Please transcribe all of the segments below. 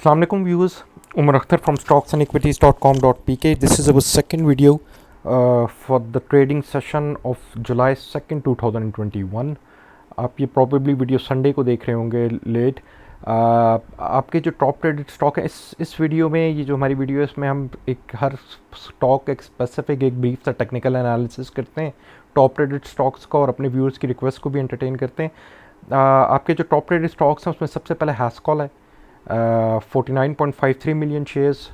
Assalamu alaikum viewers, Umar Akhtar from stocksandequities.com.pk. This is our second video for the trading session of July 2nd 2021. आप ये probably video Sunday को देख रहे होंगे late. आपके जो टॉप ट्रेडेड स्टॉक है इस वीडियो में, ये जो हमारी वीडियो है इसमें हम एक हर स्टॉक एक स्पेसिफिक एक ब्रीफ सा टेक्निकल एनालिसिस करते हैं टॉप ट्रेडेड स्टॉक्स का और अपने व्यूअर्स की रिक्वेस्ट को भी एंटरटेन करते हैं। आपके जो टॉप ट्रेडेड स्टॉक्स हैं उसमें सबसे पहले हैस्कॉल है, 49.53 million shares.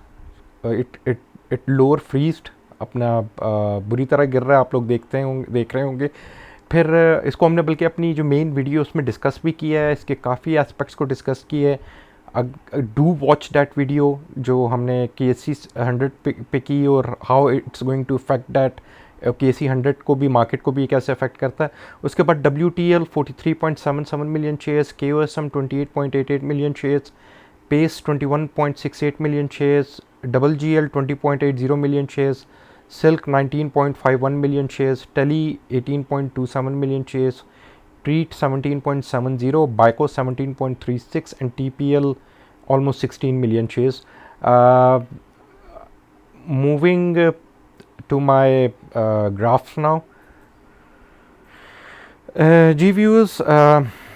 It lower freezed, अपना बुरी तरह गिर रहा है, आप लोग देख रहे होंगे। फिर इसको हमने बल्कि अपनी जो मेन वीडियो उसमें डिस्कस भी किया है, इसके काफ़ी एस्पेक्ट्स को डिस्कस किया है। डू वॉच दैट वीडियो जो हमने KSE 100 पे की और how it's going to affect that KSE 100 को भी, मार्केट को भी कैसे अफेक्ट करता है। उसके बाद WTL 43.77 million shares, KOSM 28.88 million shares, Pace 21.68 million shares, GGL 20.80 million shares, Silk 19.51 million shares, Tele 18.27 million shares, Treet 17.70, Byco 17.36 and TPL almost 16 million shares. Moving to my graphs now. जी viewers,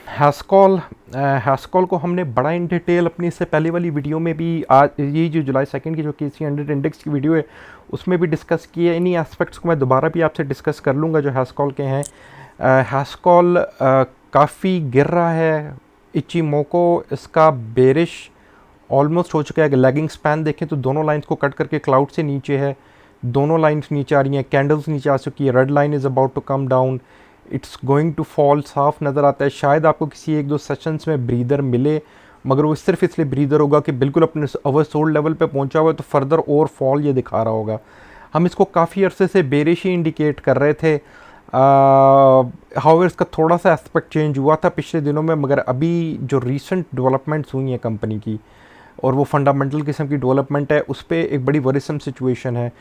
Hascol को हमने बड़ा in detail अपनी इससे पहले वाली video में भी, आज ये जो जुलाई 2 की जो KSE 100 इंडेक्स की वीडियो है उसमें भी डिस्कस किया। इन्हीं एस्पेक्ट्स को मैं दोबारा भी आपसे डिस्कस कर लूँगा जो हैस्कॉल के हैं। हैस्कॉल काफ़ी गिर रहा है। इचिमोको इसका बेरिश ऑलमोस्ट हो चुका है। अगर लेगिंग स्पैन देखें तो दोनों लाइंस को कट करके क्लाउड से नीचे है, दोनों लाइंस नीचे आ रही हैं, कैंडल्स नीचे आ चुकी है, red line is about to come down, it's going to fall, साफ नज़र आता है। शायद आपको किसी एक दो सेशंस में ब्रीदर मिले, मगर वो सिर्फ इसलिए ब्रीदर होगा कि बिल्कुल अपने ओवरसोल्ड लेवल पे पहुंचा हुआ है, तो फर्दर और फॉल ये दिखा रहा होगा। हम इसको काफ़ी अरसे से बेरिश ही इंडिकेट कर रहे थे। हाउएवर इसका थोड़ा सा एस्पेक्ट चेंज हुआ था पिछले दिनों में, मगर अभी जो रीसेंट डेवलपमेंट्स हुई हैं कंपनी की और वो फंडामेंटल किस्म की डेवलपमेंट है, उस पर एक बड़ी वरीसम सिचुएशन है।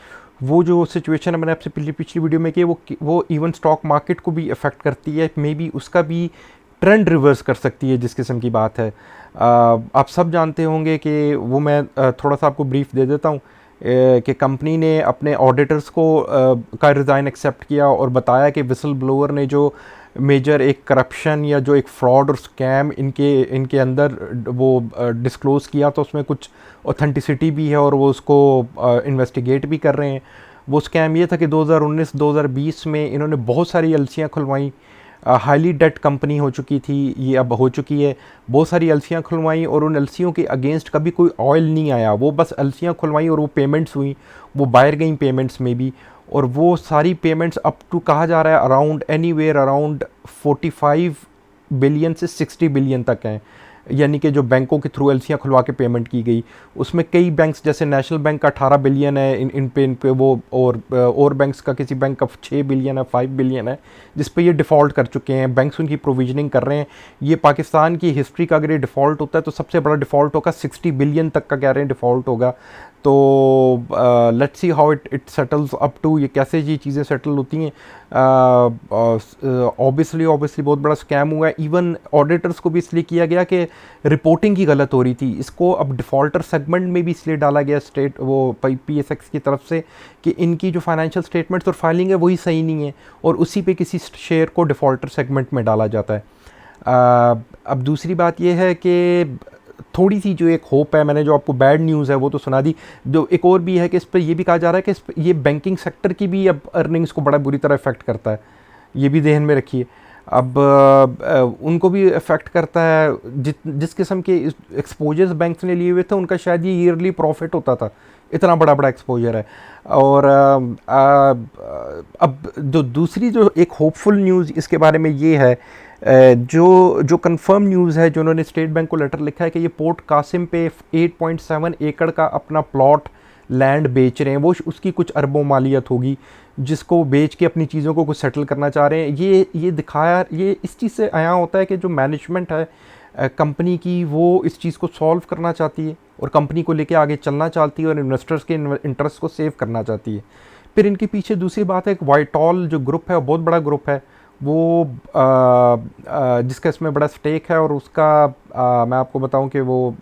वो जो सिचुएशन है मैंने आपसे पिछली वीडियो में की, वो इवन स्टॉक मार्केट को भी अफेक्ट करती है, मे बी उसका भी ट्रेंड रिवर्स कर सकती है जिस किस्म की बात है। आप सब जानते होंगे कि वो मैं थोड़ा सा आपको ब्रीफ दे देता हूँ कि कंपनी ने अपने ऑडिटर्स को का रिज़ाइन एक्सेप्ट किया और बताया कि विसल ब्लोअर ने जो मेजर एक करप्शन या जो एक फ्रॉड और स्कैम इनके अंदर वो डिस्क्लोज़ किया, तो उसमें कुछ ऑथेंटिसिटी भी है और वो उसको इन्वेस्टिगेट भी कर रहे हैं। वो स्कैम ये था कि 2019-2020 में इन्होंने बहुत सारी एलसियाँ खुलवाई। हाईली डेट कंपनी हो चुकी थी, ये अब हो चुकी है। बहुत सारी एलसियाँ खुलवाई और उन एलसियों के अगेंस्ट कभी कोई ऑयल नहीं आया, वो बस एलसियाँ खुलवाई और वो पेमेंट्स हुई, वो बाहर गई पेमेंट्स में भी, और वो सारी पेमेंट्स अप टू कहा जा रहा है अराउंड एनीवेयर अराउंड 45 बिलियन से 60 बिलियन तक हैं। यानी कि जो बैंकों के थ्रू एलसियाँ खुलवा के पेमेंट की गई, उसमें कई बैंक्स जैसे नेशनल बैंक का 18 बिलियन है इन पे वो, और बैंक्स का किसी बैंक का 6 बिलियन है, 5 बिलियन है, जिस पे ये डिफ़ॉल्ट कर चुके हैं। बैंक्स उनकी प्रोविजनिंग कर रहे हैं। ये पाकिस्तान की हिस्ट्री का अगर ये डिफ़ॉल्ट होता है तो सबसे बड़ा डिफ़ॉल्ट होगा, 60 बिलियन तक का कह रहे हैं डिफ़ॉल्ट होगा। तो let's see how it settles up to, ये कैसे ये चीज़ें सेटल होती हैं। ऑब्वियसली बहुत बड़ा स्कैम हुआ है। इवन ऑडिटर्स को भी इसलिए किया गया कि रिपोर्टिंग की गलत हो रही थी। इसको अब डिफ़ॉल्टर सेगमेंट में भी इसलिए डाला गया स्टेट वो PSX की तरफ से कि इनकी जो फाइनेंशियल स्टेटमेंट्स और फाइलिंग है वही सही नहीं है, और उसी पे किसी शेयर को डिफ़ॉल्टर सेगमेंट में डाला जाता है। अब दूसरी बात यह है कि थोड़ी सी जो एक होप है, मैंने जो आपको बैड न्यूज़ है वो तो सुना दी, जो एक और भी है कि इस पर यह भी कहा जा रहा है कि ये बैंकिंग सेक्टर की भी अब अर्निंग्स को बड़ा बुरी तरह इफेक्ट करता है। ये भी ध्यान में रखिए। अब उनको भी इफेक्ट करता है। जिस किस्म के एक्सपोजर्स बैंक्स ने लिए हुए थे उनका शायद ये ईयरली प्रॉफिट होता था, इतना बड़ा एक्सपोजर है। और अब जो दूसरी जो एक होपफुल न्यूज़ इसके बारे में ये है, जो कंफर्म न्यूज़ है, जो उन्होंने स्टेट बैंक को लेटर लिखा है कि ये पोर्ट कासिम पे 8.7 एकड़ का अपना प्लॉट लैंड बेच रहे हैं। वो उसकी कुछ अरबों मालियत होगी जिसको बेच के अपनी चीज़ों को कुछ सेटल करना चाह रहे हैं। ये दिखाया, ये इस चीज़ से आया होता है कि जो मैनेजमेंट है कंपनी की, वो इस चीज़ को सॉल्व करना चाहती है और कंपनी को लेके आगे चलना चाहती है और इन्वेस्टर्स के इंटरेस्ट को सेव करना चाहती है। फिर इनके पीछे दूसरी बात है कि वाइटॉल जो ग्रुप है, वो बहुत बड़ा ग्रुप है, वो जिसका इसमें बड़ा स्टेक है, और उसका मैं आपको बताऊं कि वो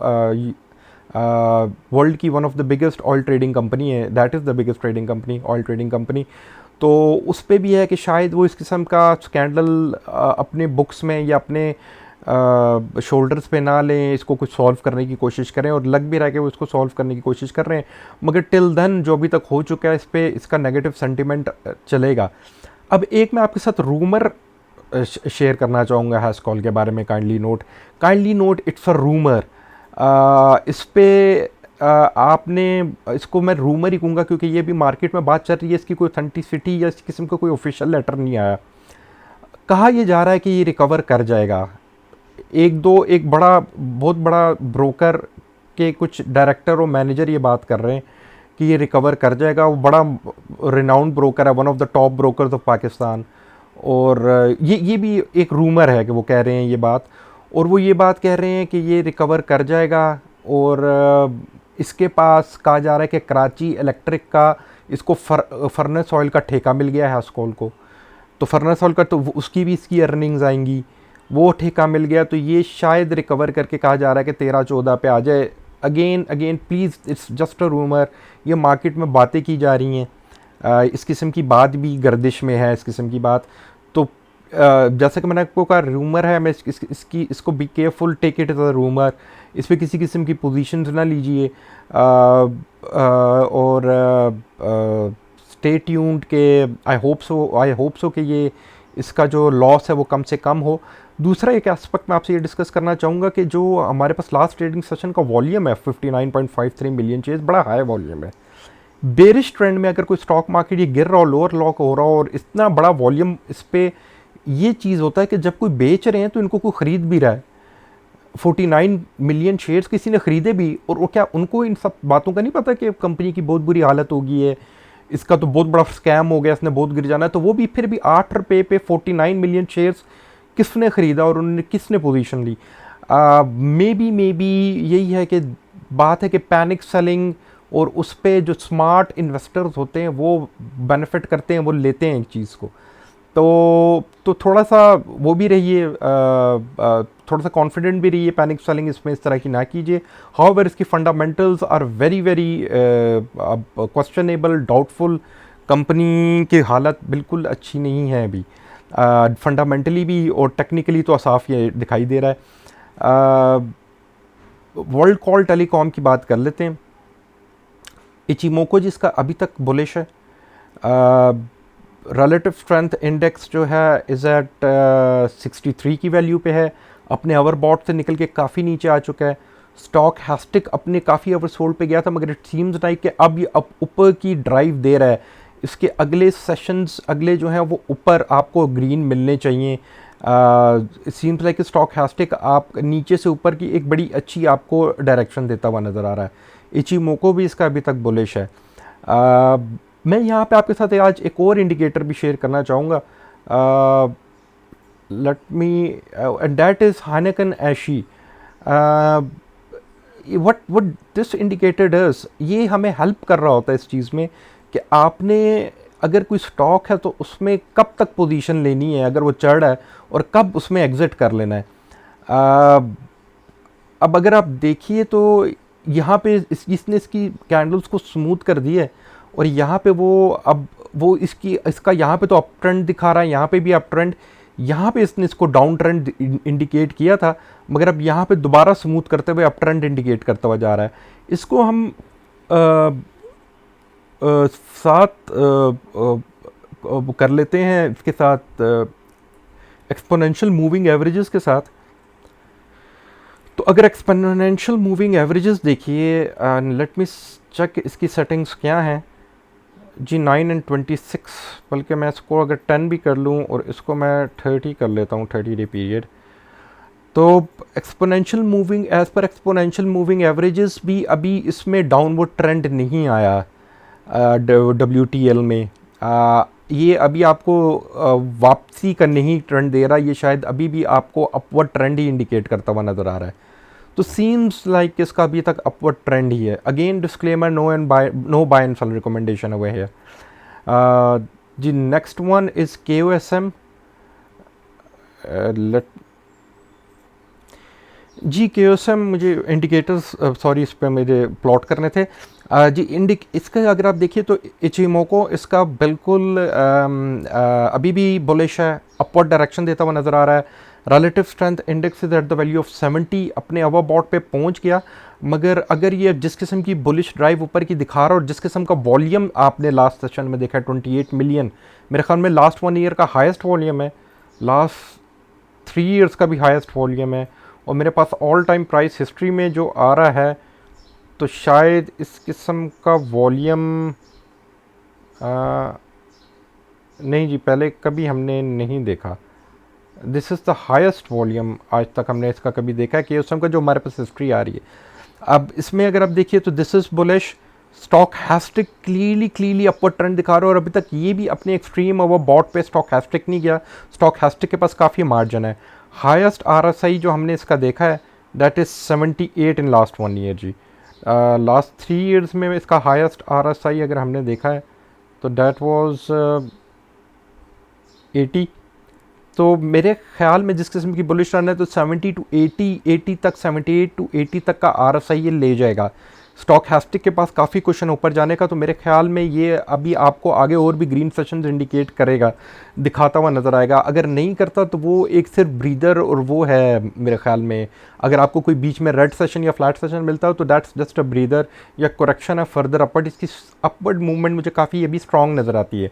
वर्ल्ड की one of the biggest oil trading company है, that is the biggest trading company, oil trading company. तो उस पे भी है कि शायद वो इस किस्म का स्कैंडल अपने बुक्स में या अपने शोल्डर्स पे ना लें, इसको कुछ सॉल्व करने की कोशिश करें, और लग भी रहा है कि वो इसको सॉल्व करने की कोशिश कर रहे हैं, मगर टिल देन जो अभी तक हो चुका है इस पे इसका नेगेटिव सेंटिमेंट चलेगा। अब एक मैं आपके साथ रूमर शेयर करना चाहूँगा हैशकॉल के बारे में। Kindly note it's a rumour. इस पे आपने इसको मैं रूमर ही कहूँगा, क्योंकि ये भी मार्केट में बात चल रही है, इसकी कोई ऑथेंटिसिटी या इस किस्म का कोई ऑफिशियल लेटर नहीं आया। कहा यह जा रहा है कि ये रिकवर कर जाएगा। एक बहुत बड़ा ब्रोकर के कुछ डायरेक्टर और मैनेजर ये बात कर रहे हैं कि ये रिकवर कर जाएगा। वो बड़ा रिनाउंड ब्रोकर है, one of the top brokers of Pakistan. और ये भी एक रूमर है कि वो कह रहे हैं ये बात, और वो ये बात कह रहे हैं कि ये रिकवर कर जाएगा। और इसके पास कहा जा रहा है कि कराची इलेक्ट्रिक का इसको फर्नेस ऑयल का ठेका मिल गया है हैस्कॉल को। तो फर्नेस ऑयल का तो उसकी भी इसकी अर्निंग्स आएंगी, वो ठेका मिल गया, तो ये शायद रिकवर करके कहा जा रहा है कि 13-14 पे आ जाए। Again please, it's just a rumour. ये मार्केट में बातें की जा रही हैं, इस किस्म की बात भी गर्दिश में है, इस किस्म की बात। तो जैसा कि मैंने आपको कहा रूमर है, मैं इसको be careful, take it as a rumour. इस पर किसी किस्म की पोजीशंस ना लीजिए, और स्टे ट्यून्ड के आई होप सो कि ये इसका जो लॉस है वो कम से कम हो। दूसरा एक एस्पेक्ट मैं आपसे ये डिस्कस करना चाहूँगा कि जो हमारे पास लास्ट ट्रेडिंग सेशन का वॉल्यूम है 59.53 मिलियन शेयर्स, बड़ा हाई वॉल्यूम है। बेरिश ट्रेंड में अगर कोई स्टॉक मार्केट ये गिर रहा हो, लोअर लॉक हो रहा हो, और इतना बड़ा वॉल्यूम इस पर, ये चीज़ होता है कि जब कोई बेच रहे हैं तो इनको कोई ख़रीद भी रहा है। 49 मिलियन शेयर्स किसी ने ख़रीदे भी, और वो क्या उनको इन सब बातों का नहीं पता कि कंपनी की बहुत बुरी हालत हो गई है, इसका तो बहुत बड़ा स्कैम हो गया, इसने बहुत गिर जाना है। तो वो भी फिर भी 8 रुपये पे 49 मिलियन शेयर्स किसने ख़रीदा और उन्होंने किसने पोजीशन ली। मे बी यही है कि बात है कि पैनिक सेलिंग, और उस पे जो स्मार्ट इन्वेस्टर्स होते हैं वो बेनिफिट करते हैं, वो लेते हैं एक चीज़ को। तो थोड़ा सा वो भी रहिए, थोड़ा सा कॉन्फिडेंट भी रहिए, पैनिक सेलिंग इसमें इस तरह की ना कीजिए। हाउएवर इसकी fundamentals are very questionable, doubtful. Company की हालत बिल्कुल अच्छी नहीं है अभी, फंडामेंटली भी और टेक्निकली तो साफ ये दिखाई दे रहा है। वर्ल्ड कॉल टेलीकॉम की बात कर लेते हैं। इचिमोको जिसका अभी तक बुलिश है, रिलेटिव स्ट्रेंथ इंडेक्स जो है इज़ एट 63 की वैल्यू पे है, अपने ओवरबॉट से निकल के काफ़ी नीचे आ चुका है। स्टॉक हैस्टिक अपने काफ़ी ओवरसोल्ड पे गया था, मगर इट सीम्स लाइक कि अब ये ऊपर की ड्राइव दे रहा है। इसके अगले सेशंस अगले जो हैं वो ऊपर आपको ग्रीन मिलने चाहिए। सीम्स लाइक स्टॉक हैस्टिक आप नीचे से ऊपर की एक बड़ी अच्छी आपको डायरेक्शन देता हुआ नज़र आ रहा है। इचिमोको भी इसका अभी तक बुलिश है। मैं यहाँ पे आपके साथ आज एक और इंडिकेटर भी शेयर करना चाहूँगा, let me, and that is हाइनेकन एशी। व्हाट दिस इंडिकेटर डज, ये हमें हेल्प कर रहा होता है इस चीज़ में कि आपने अगर कोई स्टॉक है तो उसमें कब तक पोजीशन लेनी है अगर वो चढ़ रहा है, और कब उसमें एग्ज़िट कर लेना है। अब अगर आप देखिए तो यहाँ पे इसने इसकी कैंडल्स को स्मूथ कर दिया है, और यहाँ पे वो इसका यहाँ पे तो अप ट्रेंड दिखा रहा है, यहाँ पे भी अप ट्रेंड, यहाँ पे इसने इसको डाउन ट्रेंड इंडिकेट किया था, मगर अब यहाँ पे दोबारा स्मूथ करते हुए अप ट्रेंड इंडिकेट करता हुआ जा रहा है। इसको हम साथ कर लेते हैं इसके साथ एक्सपोनेंशियल मूविंग एवरेजेस के साथ। तो अगर एक्सपोनेंशियल मूविंग एवरेजेस देखिए, लेट मी चेक इसकी सेटिंग्स क्या हैं जी। 9 and 26, बल्कि मैं इसको अगर 10 भी कर लूँ और इसको मैं 30 कर लेता हूँ, 30 डे पीरियड। तो एक्सपोनेंशियल मूविंग, एज पर एक्सपोनेंशियल मूविंग एवरेजेस भी अभी इसमें डाउनवर्ड ट्रेंड नहीं आया WTL में। ये अभी आपको वापसी का नहीं ट्रेंड दे रहा, ये शायद अभी भी आपको अपवर्ड ट्रेंड ही इंडिकेट करता हुआ नज़र आ रहा है। तो सीम्स लाइक इसका अभी तक अपवर्ड ट्रेंड ही है। Again disclaimer, no buy and sell recommendation हुए है जी। Next one is KOSM। जी KOSM मुझे इंडिकेटर्स सॉरी इस पे मुझे प्लॉट करने थे। जी इसका अगर आप देखिए तो इचिमोको इसका बिल्कुल अभी भी बुलिश है, अपवर्ड डायरेक्शन देता हुआ नज़र आ रहा है। Relative strength index is at the value of 70, अपने ओवरबॉट पे पहुंच गया। मगर अगर ये जिस किस्म की बुलिश ड्राइव ऊपर की दिखा रहा है और जिस किस्म का वॉल्यूम आपने लास्ट सेशन में देखा है 28 मिलियन, मेरे ख्याल में लास्ट 1 ईयर का हाईएस्ट वॉल्यूम है, लास्ट 3 ईयर्स का भी हाईएस्ट वॉल्यूम है, और मेरे पास ऑल टाइम प्राइस हिस्ट्री में जो आ रहा है तो शायद इस किस्म का वॉल्यूम नहीं जी, पहले कभी हमने नहीं देखा। This is the highest volume आज तक हमने इसका कभी देखा है कि उस का जो हमारे पास हिस्ट्री आ रही है। अब इसमें अगर आप देखिए तो this is bullish, stochastic clearly upward trend दिखा रहा है, और अभी तक ये भी अपने एक्सट्रीम ओवर बॉट पे स्टॉक हैस्टिक नहीं गया। स्टॉक हैस्टिक के पास काफ़ी मार्जिन है। हाईएस्ट RSI जो हमने इसका देखा है that is 78 in last 1 year जी। लास्ट 3 ईयर्स में इसका हाईएस्ट RSI अगर हमने देखा है तो दैट वाज 80। तो मेरे ख्याल में जिस किस्म की बुलिश रन है तो 70 टू 80 तक, 78 टू 80 तक का RSI ये ले जाएगा। स्टॉक हैस्टिक के पास काफ़ी क्वेश्चन ऊपर जाने का, तो मेरे ख्याल में ये अभी आपको आगे और भी ग्रीन सेशंस इंडिकेट करेगा, दिखाता हुआ नज़र आएगा। अगर नहीं करता तो वो एक सिर्फ ब्रीदर और वो है मेरे ख्याल में। अगर आपको कोई बीच में रेड सेशन या फ्लैट सेशन मिलता है तो दैट्स जस्ट अ ब्रीदर या करेक्शन है फर्दर अपवर्ड। इसकी अपवर्ड मूवमेंट मुझे काफ़ी ये भी स्ट्रॉन्ग नज़र आती है।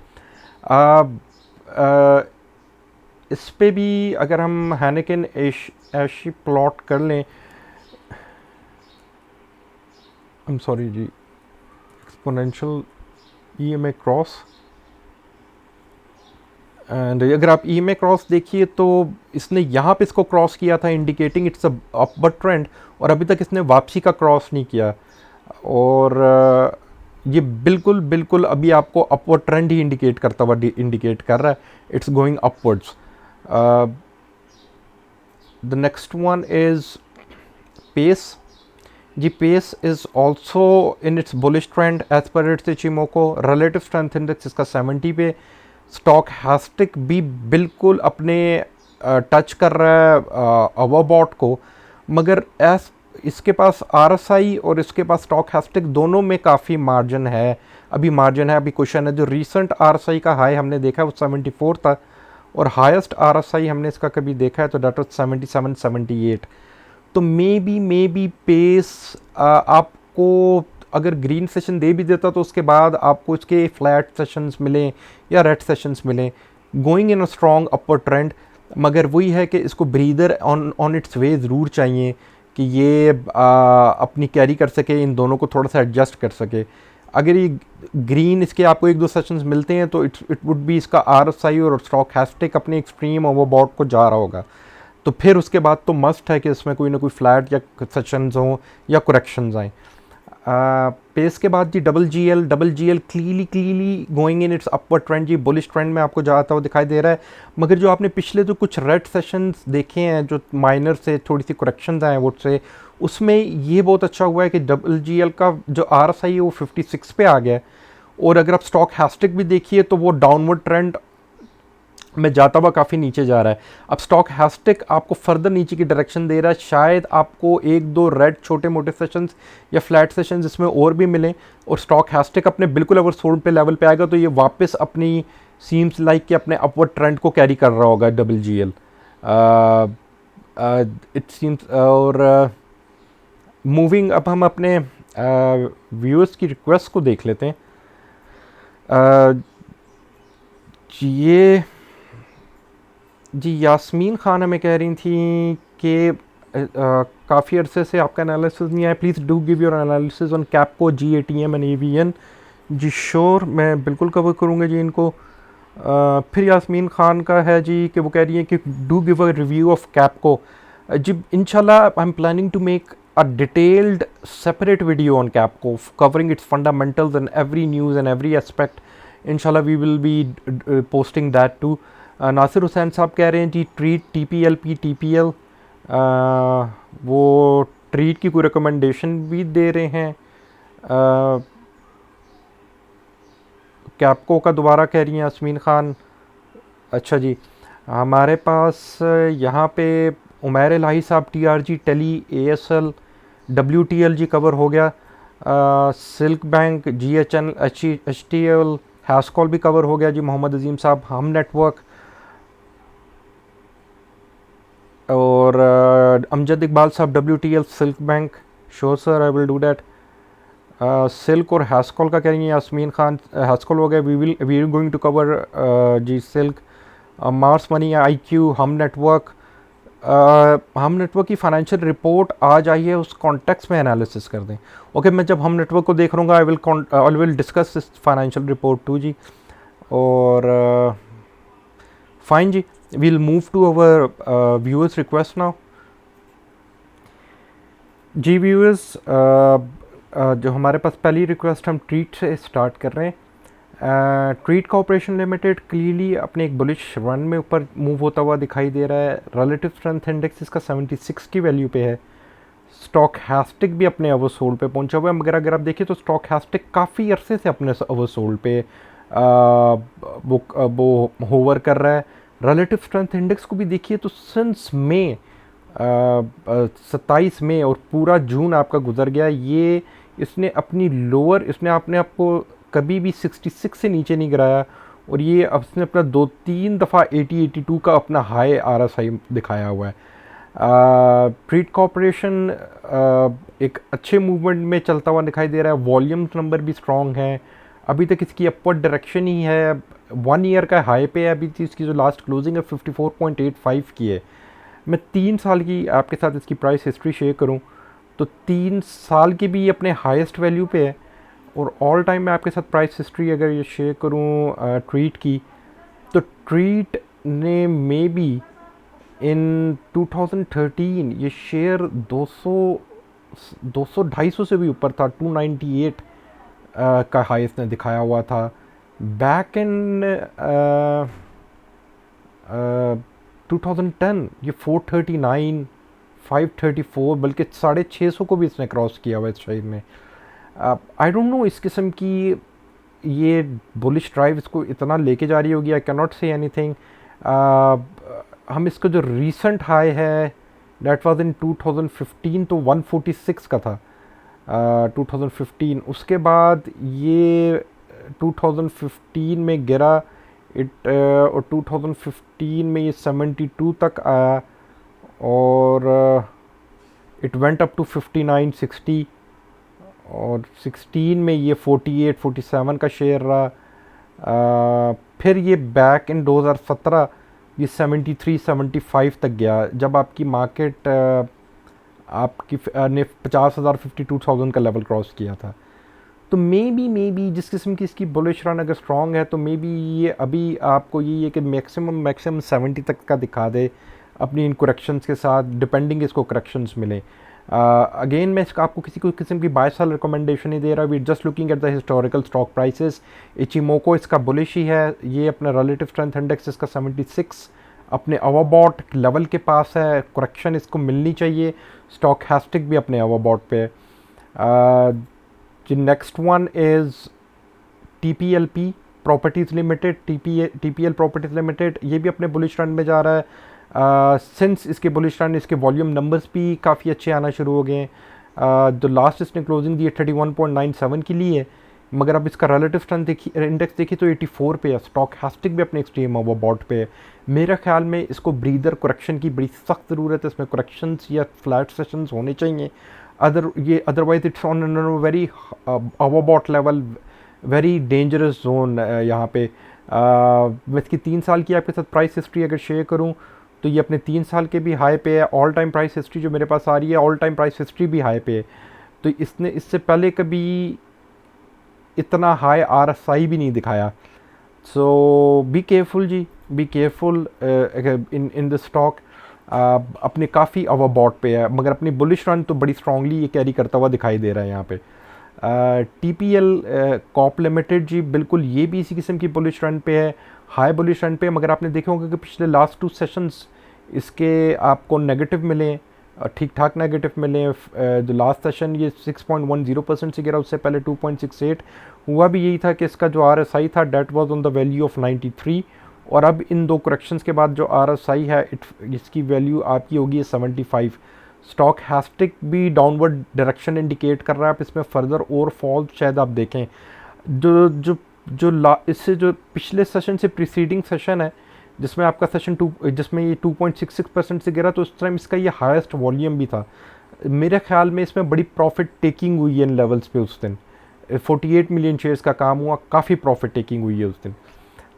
इस पे भी अगर हम हैनिकन ऐशी प्लॉट कर लें, आई एम सॉरी जी, एक्सपोनेंशियल EMA क्रॉस, एंड अगर आप EMA क्रॉस देखिए तो इसने यहाँ पे इसको क्रॉस किया था indicating it's a upward trend, और अभी तक इसने वापसी का क्रॉस नहीं किया। और ये बिल्कुल बिल्कुल अभी आपको अपवर्ड ट्रेंड ही इंडिकेट करता हुआ इंडिकेट कर रहा है, it's going upwards. The next one is Pace जी। Pace is also in its bullish trend as पर its Ichimoku. Relative strength index इसका 70 पे। स्टॉक हैस्टिक भी बिल्कुल अपने टच कर रहा है ओवरबॉट को, मगर एस इसके पास RSI और इसके पास स्टॉक हैस्टिक दोनों में काफ़ी मार्जिन है, अभी मार्जिन है। अभी क्वेश्चन है जो रीसेंट RSI का हाई हमने देखा है वो 74 था, और हाईएस्ट RSI हमने इसका कभी देखा है तो डेट वाज 77 78। तो मे बी पेस आपको अगर ग्रीन सेशन दे भी देता तो उसके बाद आपको इसके फ्लैट सेशंस मिलें या रेड सेशंस मिलें, going in a strong upper trend. मगर वही है कि इसको ब्रीदर ऑन इट्स वे ज़रूर चाहिए कि ये अपनी कैरी कर सके, इन दोनों को थोड़ा सा एडजस्ट कर सके। अगर ये ग्रीन इसके आपको 1-2 सेशंस मिलते हैं तो इट वुड बी इसका RSI और स्टॉक हैस्टिक अपने एक्सट्रीम ओवरबॉट को जा रहा होगा, तो फिर उसके बाद तो मस्ट है कि इसमें कोई ना कोई फ्लैट या सेशंस हों या करेक्शंस आएँ। पेस के बाद जी double G L clearly going in its upward trend जी, बुलिश ट्रेंड में आपको जाता हुआ दिखाई दे रहा है। मगर जो आपने पिछले जो कुछ रेड सेशंस देखे हैं जो माइनर से थोड़ी सी करेक्शंस आए वुड से, उसमें ये बहुत अच्छा हुआ है कि डबल जी एल का जो RSI है वो 56 पे आ गया है। और अगर आप स्टॉक हैस्टिक भी देखिए तो वो डाउनवर्ड ट्रेंड में जाता हुआ काफ़ी नीचे जा रहा है। अब स्टॉक हैस्टिक आपको फर्दर नीचे की डायरेक्शन दे रहा है, शायद आपको 1-2 रेड छोटे मोटे सेशंस या फ्लैट सेशंस इसमें और भी मिलें, और स्टॉक हैस्टिक अपने बिल्कुल अगर सोल्ड पे लेवल पे आएगा तो ये वापस अपनी सीम्स लाइक कि अपने अपवर्ड ट्रेंड को कैरी कर रहा होगा double G L it seems. और मूविंग अब हम अपने व्यूअर्स की रिक्वेस्ट को देख लेते हैं। ये जी यास्मीन खान हमें कह रही थी कि काफ़ी अरसे से आपका एनालिसिस नहीं आया, please do give your analysis on Kapco GATM and AVN। जी श्योर, मैं बिल्कुल कवर करूँगा जी इनको। फिर यास्मीन खान का है जी कि वो कह रही है कि do give a review of Kapco. जी इंशाल्लाह I am planning to make a detailed separate video on Capco covering its fundamentals and every news and every aspect. Inshallah we will be posting that too. Nasir Hussain sahab कह रहे हैं जी Treet TPLP TPL, वो ट्रीट की कोई recommendation भी दे रहे हैं। कैपको का दोबारा कह रही हैं यास्मीन खान। अच्छा जी, हमारे पास यहाँ पे उमैर इलाही साहब TRG, टेली, ASL, WTLG कवर हो गया, सिल्क बैंक, GHN, HTL, हैस्कॉल भी कवर हो गया जी। मोहम्मद अजीम साहब, हम नेटवर्क, और अमजद इकबाल साहब WTL, silk bank. Sure sir, I will do that. Silk और हैस्कॉल का कह रही हैं यास्मीन खान, हैस्कॉल हो गया, we are going to cover जी सिल्क। मार्स मनी, IQ, हम नेटवर्क की फाइनेंशियल रिपोर्ट आज आई है, उस कॉन्टेक्स्ट में एनालिसिस कर दें। ओके, मैं जब हम नेटवर्क को देख रहूँगा I will discuss this financial report too जी। और फाइन जी, we'll move to our viewers request now जी। व्यूअर्स, जो हमारे पास पहली रिक्वेस्ट, हम ट्रीट से स्टार्ट कर रहे हैं। ट्रीट कॉर्पोरेशन लिमिटेड क्लियरली अपने एक बुलिश रन में ऊपर मूव होता हुआ दिखाई दे रहा है। रिलेटिव स्ट्रेंथ इंडेक्स इसका 76 की वैल्यू पे है। स्टॉक हैस्टिक भी अपने ओवरसोल्ड पे पहुंचा हुआ है, मगर अगर आप देखिए तो स्टॉक हैस्टिक काफ़ी अरसे से अपने ओवरसोल्ड पे वो होवर कर रहा है। रिलेटिव स्ट्रेंथ इंडेक्स को भी देखिए तो सिंस मई 27 मई और पूरा जून आपका गुजर गया, ये इसने अपनी लोअर, इसने अपने आप को कभी भी 66 से नीचे नहीं गिराया, और ये अब इसने अपना 2-3 दफ़ा 80-82 का अपना हाई RSI दिखाया हुआ है। ट्रीट कॉर्पोरेशन एक अच्छे मूवमेंट में चलता हुआ दिखाई दे रहा है। वॉल्यूम्स नंबर भी स्ट्रॉन्ग है, अभी तक इसकी अपवर्ड डायरेक्शन ही है। 1 ईयर का हाई पे है, अभी इसकी जो लास्ट क्लोजिंग है 54.85 की है। मैं 3 साल की आपके साथ इसकी प्राइस हिस्ट्री शेयर करूं तो 3 साल की भी अपने हाईएस्ट वैल्यू पे है, और ऑल टाइम मैं आपके साथ प्राइस हिस्ट्री अगर ये शेयर करूं ट्रीट की, तो ट्रीट ने मे बी इन 2013 ये शेयर 200-250 से भी ऊपर था। 298 का हाई इसने दिखाया हुआ था। बैक इन 2010 ये 439, 534, बल्कि 650 को भी इसने क्रॉस किया हुआ इस शेयर में। आई डोंट नो इस किस्म की ये बुलिश ड्राइव इसको इतना लेके जा रही होगी, I can not say anything. हम इसका जो रीसेंट हाई है दैट वाज इन 2015, तो 146 का था 2015। उसके बाद ये 2015 में गिरा और 2015 में ये 72 तक आया, और इट वेंट अप टू 59, 60, और 16 में ये 48, 47 का शेयर रहा। फिर ये बैक इन 2017 ये 73, 75 तक गया, जब आपकी मार्केट आपकी ने 50,000, 52,000 का लेवल क्रॉस किया था। तो मे बी जिस किस्म की इसकी बुलिश रन अगर स्ट्रॉन्ग है, तो मे बी ये अभी आपको ये है कि मैक्सिमम 70 तक का दिखा दे अपनी इन करेक्शंस के साथ, डिपेंडिंग इसको करेक्शंस मिले। अगेन मैं आपको किसी को किस्म की बाय सेल रिकमेंडेशन नहीं दे रहा, we just looking at the historical stock prices. Ichimoku इसका बुलिश ही है, ये अपना रिलेटिव स्ट्रेंथ इंडेक्स इसका 76 अपने ओवरबॉट लेवल के पास है, करेक्शन इसको मिलनी चाहिए। स्टॉक हैस्टिक भी अपने ओवरबॉट पे है। Next one is TPLP properties limited, TPL properties limited, ये भी अपने बुलिश रन में जा रहा है। सिंस इसके बुलिश रन, इसके वॉल्यूम नंबर्स भी काफ़ी अच्छे आना शुरू हो गए हैं। जो लास्ट इसने क्लोजिंग दी है 31.97 की ली है, मगर अब इसका रिलेटिव स्ट्रेंथ इंडेक्स देखिए तो 84 पे है। स्टॉक हैस्टिक भी अपने एक्सट्रीम ओवरबॉट पे है। मेरे ख्याल में इसको ब्रीदर करेक्शन की बड़ी सख्त ज़रूरत है, इसमें करेक्शंस या फ्लैट सेशंस होने चाहिए। Otherwise it's on very overbought level, very dangerous zone यहाँ पे। मैं इसकी 3 साल की आपके साथ प्राइस हिस्ट्री अगर शेयर करूँ तो ये अपने 3 साल के भी हाई पे है। ऑल टाइम प्राइस हिस्ट्री जो मेरे पास आ रही है, ऑल टाइम प्राइस हिस्ट्री भी हाई पे है। तो इसने इससे पहले कभी इतना हाई RSI भी नहीं दिखाया। सो बी केयरफुल जी, be careful in the stock. अपने काफ़ी ओवरबॉट पे है, मगर अपनी बुलिश रन तो बड़ी स्ट्रांगली ये कैरी करता हुआ दिखाई दे रहा है यहाँ पे। TPL कॉप लिमिटेड जी, बिल्कुल ये भी इसी किस्म की बुलिश रन पे है, हाई बुलिश रन पे, मगर आपने देखा होगा कि पिछले लास्ट 2 सेशंस इसके आपको नेगेटिव मिले, ठीक ठाक नेगेटिव मिले। जो लास्ट सेशन ये 6.10% से गिरा, उससे पहले 2.68 हुआ भी यही था कि इसका जो RSI था that was on the value of 93, और अब इन दो करेक्शंस के बाद जो RSI है इसकी वैल्यू आपकी होगी 75। स्टॉक हैस्टिक भी डाउनवर्ड डायरेक्शन इंडिकेट कर रहा है, आप इसमें फर्दर और फॉल शायद आप देखें। जो जो जो इससे जो पिछले सेशन से प्रीसीडिंग सेशन है जिसमें आपका सेशन जिसमें ये 2.66% से गिरा, तो उस टाइम इसका ये हाईएस्ट वॉल्यूम भी था। मेरे ख्याल में इसमें बड़ी प्रॉफिट टेकिंग हुई है इन लेवल्स पे उस दिन। 48 मिलियन शेयर्स का काम हुआ, काफ़ी प्रॉफिट टेकिंग हुई है उस दिन।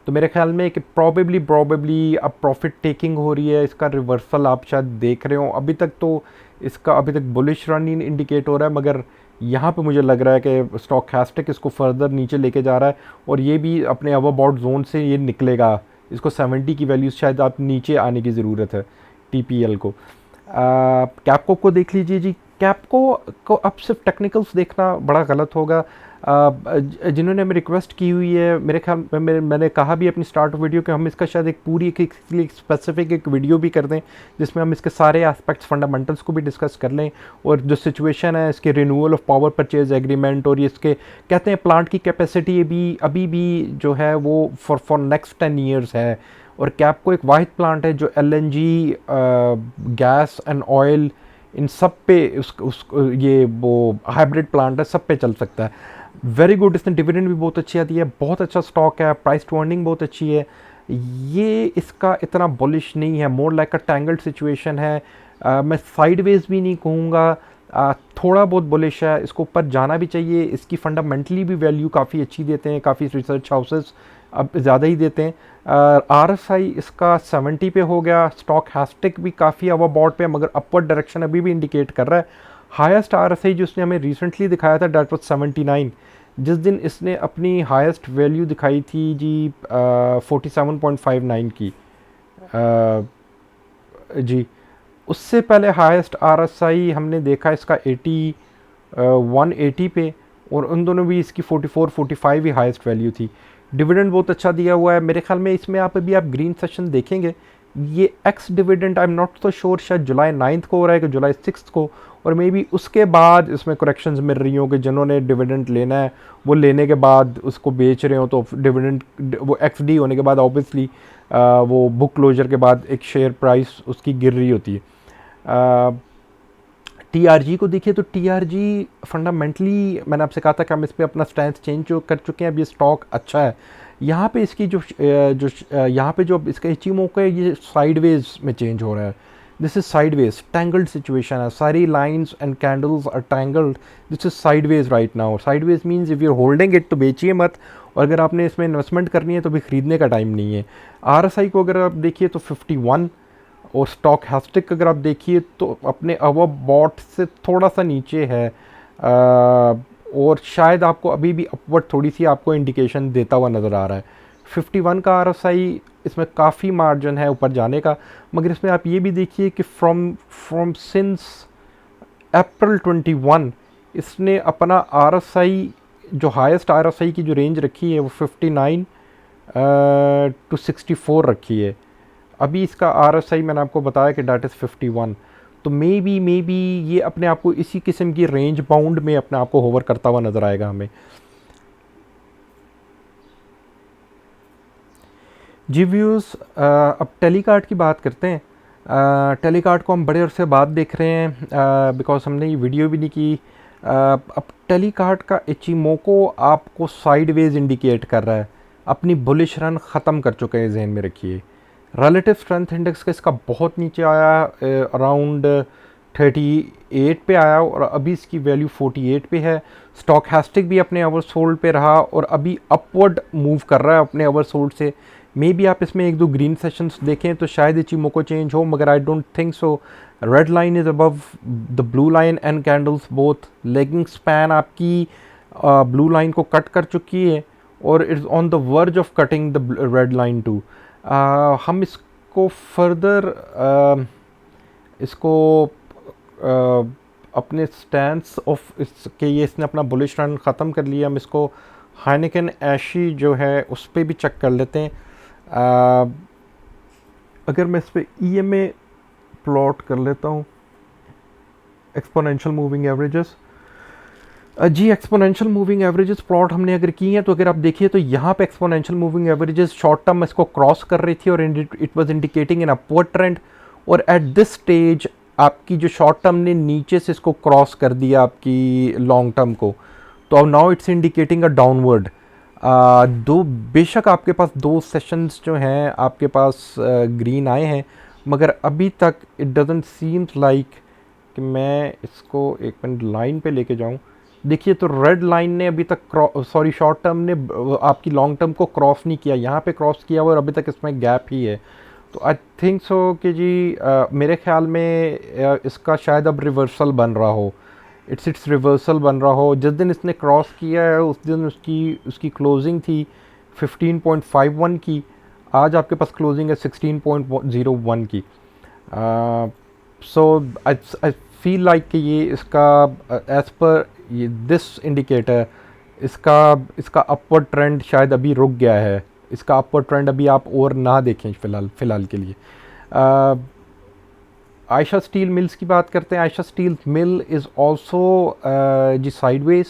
तो मेरे ख्याल में कि प्रॉबेबली अब प्रॉफिट टेकिंग हो रही है, इसका रिवर्सल आप शायद देख रहे हो। अभी तक तो इसका अभी तक बुलिश रन ही इंडिकेट हो रहा है, मगर यहाँ पे मुझे लग रहा है कि स्टॉक हैस्टिक इसको फर्दर नीचे लेके जा रहा है और ये भी अपने अवरबॉट जोन से ये निकलेगा। इसको 70 की वैल्यूज शायद आप नीचे आने की ज़रूरत है TPL को। कैपको को देख लीजिए जी। कैपको को अब सिर्फ टेक्निकल्स देखना बड़ा गलत होगा। जिन्होंने हमें रिक्वेस्ट की हुई है, मेरे ख्याल में मैंने कहा भी अपनी स्टार्ट वीडियो कि हम इसका शायद एक पूरी एक स्पेसिफिक एक वीडियो भी कर दें जिसमें हम इसके सारे एस्पेक्ट्स फंडामेंटल्स को भी डिस्कस कर लें, और जो सिचुएशन है इसके renewal of power purchase agreement, और ये इसके कहते हैं प्लांट की कैपेसिटी अभी भी जो है वो फॉर नेक्स्ट 10 ईयर्स है। और कैपको एक वाहिद प्लांट है जो LNG, गैस एंड ऑयल, इन सब पे ये वो हाइब्रिड प्लांट है, सब पे चल सकता है। वेरी गुड, इसने डिविडेंड भी बहुत अच्छी आती है, बहुत अच्छा स्टॉक है, प्राइस टू अर्निंग बहुत अच्छी है। ये इसका इतना बुलिश नहीं है, मोर लाइक अ टैंगल्ड सिचुएशन है। मैं साइडवेज भी नहीं कहूँगा, थोड़ा बहुत बुलिश है, इसको ऊपर जाना भी चाहिए। इसकी फंडामेंटली भी वैल्यू काफ़ी अच्छी देते हैं, काफ़ी रिसर्च हाउसेस अब ज़्यादा ही देते हैं। RSI इसका 70 पे हो गया। स्टॉक हैस्टिक भी काफ़ी ओवरबॉट पे, मगर अपवर्ड डायरेक्शन अभी भी इंडिकेट कर रहा है। हाईएस्ट RSI जो उसने हमें रिसेंटली दिखाया था डेट वाज 79, जिस दिन इसने अपनी हाईएस्ट वैल्यू दिखाई थी जी 47.59 की जी। उससे पहले हाईएस्ट RSI हमने देखा इसका 180 पे, और उन दोनों भी इसकी 44-45 ही हाईएस्ट वैल्यू थी। डिविडेंड बहुत अच्छा दिया हुआ है। मेरे ख्याल में इसमें आप ग्रीन सेशन देखेंगे, ये x dividend I am not तो श्योर, शायद जुलाई 9 को हो रहा है कि जुलाई 6 को, और मे बी उसके बाद इसमें करेक्शंस मिल रही हों कि जिन्होंने डिविडेंड लेना है वो लेने के बाद उसको बेच रहे हो, तो डिविडेंड वो XD होने के बाद ऑब्वियसली वो बुक क्लोजर के बाद एक शेयर प्राइस उसकी गिर रही होती है। TRG को देखिए तो TRG फंडामेंटली मैंने आपसे कहा था कि हम इस पर अपना स्टैंड चेंज कर चुके हैं। अब ये स्टॉक अच्छा है। यहाँ पे इसकी यहाँ पे जो इसका इचिमोको है ये साइडवेज में चेंज हो रहा है। This is sideways, tangled situation है, सारी lines and candles are tangled. This is sideways right now. Sideways means if you are holding it तो बेचिए मत, और अगर आपने इसमें इन्वेस्टमेंट करनी है तो भी खरीदने का टाइम नहीं है। RSI को अगर आप देखिए तो 51, और स्टॉक हैस्टिक अगर आप देखिए तो अपने ओवरबॉट से थोड़ा सा नीचे है, और शायद आपको अभी भी अपवर्ड थोड़ी सी आपको इंडिकेशन देता हुआ नज़र आ रहा है। 51 का RSI, इसमें काफ़ी मार्जिन है ऊपर जाने का, मगर इसमें आप ये भी देखिए कि फ्रॉम सिंस अप्रैल 21 इसने अपना RSI जो हाईएस्ट RSI की जो रेंज रखी है वो 59 to 64 रखी है। अभी इसका RSI मैंने आपको बताया कि डेट इज़ 51, तो मे बी ये अपने आप को इसी किस्म की रेंज बाउंड में अपने आप को होवर करता हुआ नज़र आएगा हमें। जी व्यूज़, अब टेलीकार्ट की बात करते हैं। टेलीकार्ट को हम बड़े अरसे बाद देख रहे हैं बिकॉज हमने ये वीडियो भी नहीं की। अब टेलीकार्ट का इचिमोको आपको साइडवेज इंडिकेट कर रहा है, अपनी बुलिश रन ख़त्म कर चुके हैं, जहन में रखिए। रिलेटिव स्ट्रेंथ इंडेक्स का इसका बहुत नीचे आया, अराउंड 38 पे आया, और अभी इसकी वैल्यू 48 पे है। स्टॉक हैस्टिक भी अपने ओवरसोल्ड पे रहा और अभी अपवर्ड मूव कर रहा है अपने ओवरसोल्ड से। मे बी आप इसमें एक दो ग्रीन सेशंस देखें तो शायद इचिमोको चेंज हो, मगर I don't think so. Red line is above the blue line and candles both. Lagging span आपकी ब्लू लाइन को कट कर चुकी है और it's on the verge of cutting the red line too. हम इसको फर्दर इसको अपने स्टैंस ऑफ इसके ये इसने अपना बुलिश रन ख़त्म कर लिया। हम इसको हाइनेकेन एशी जो है उस पर भी चेक कर लेते हैं। अगर मैं इस पर EMA प्लॉट कर लेता हूँ, एक्सपोनेंशियल मूविंग एवरेजेस, जी एक्सपोनेंशियल मूविंग एवरेजेस प्लॉट हमने अगर की हैं तो अगर आप देखिए तो यहाँ पे exponential moving averages short term इसको क्रॉस कर रही थी और it was indicating in upward trend, और एट दिस स्टेज आपकी जो शॉर्ट टर्म ने नीचे से इसको क्रॉस कर दिया आपकी लॉन्ग टर्म को, तो अब now it's indicating a downward. दो बेशक आपके पास दो सेशंस जो हैं आपके पास ग्रीन आए हैं, मगर अभी तक इट डजंट सीम्स लाइक कि मैं इसको एक मिनट लाइन पे लेके जाऊं। देखिए तो रेड लाइन ने अभी तक सॉरी शॉर्ट टर्म ने आपकी लॉन्ग टर्म को क्रॉस नहीं किया, यहाँ पे क्रॉस किया हुआ और अभी तक इसमें गैप ही है। तो आई थिंक सो कि जी मेरे ख्याल में इसका शायद अब रिवर्सल बन रहा हो, इट्स रिवर्सल बन रहा हो। जिस दिन इसने क्रॉस किया है उस दिन उसकी उसकी क्लोजिंग थी 15.51 की, आज आपके पास क्लोजिंग है 16.01 की। सो आई फील लाइक कि ये इसका एज पर ये दिस इंडिकेटर इसका इसका अपवर्ड ट्रेंड शायद अभी रुक गया है, इसका अपवर्ड ट्रेंड अभी आप और ना देखें फ़िलहाल के लिए। आयशा स्टील मिल्स की बात करते हैं। Ayesha steel mill is also जी sideways,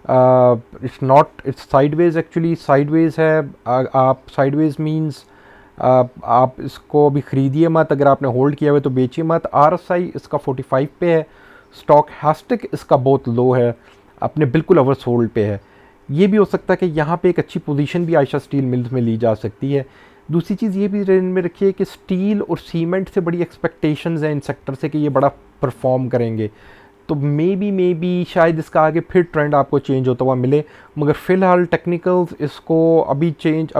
it's not it's sideways, actually sideways है। आप साइडवेज मीन्स आप इसको अभी ख़रीदिए मत, अगर आपने होल्ड किया हुआ तो बेचिए मत। RSI इसका 45 पे है, स्टॉक हैस्टिक इसका बहुत लो है, अपने बिल्कुल ओवर्स होल्ड पे है। ये भी हो सकता है कि यहाँ पे एक अच्छी पोजीशन भी आयशा स्टील मिल्स में ली जा सकती है। दूसरी चीज़ ये भी रेंज में रखिए कि स्टील और सीमेंट से बड़ी एक्सपेक्टेशंस हैं इन सेक्टर से कि ये बड़ा परफॉर्म करेंगे, तो मे बी शायद इसका आगे फिर ट्रेंड आपको चेंज होता हुआ मिले, मगर फ़िलहाल टेक्निकल्स इसको अभी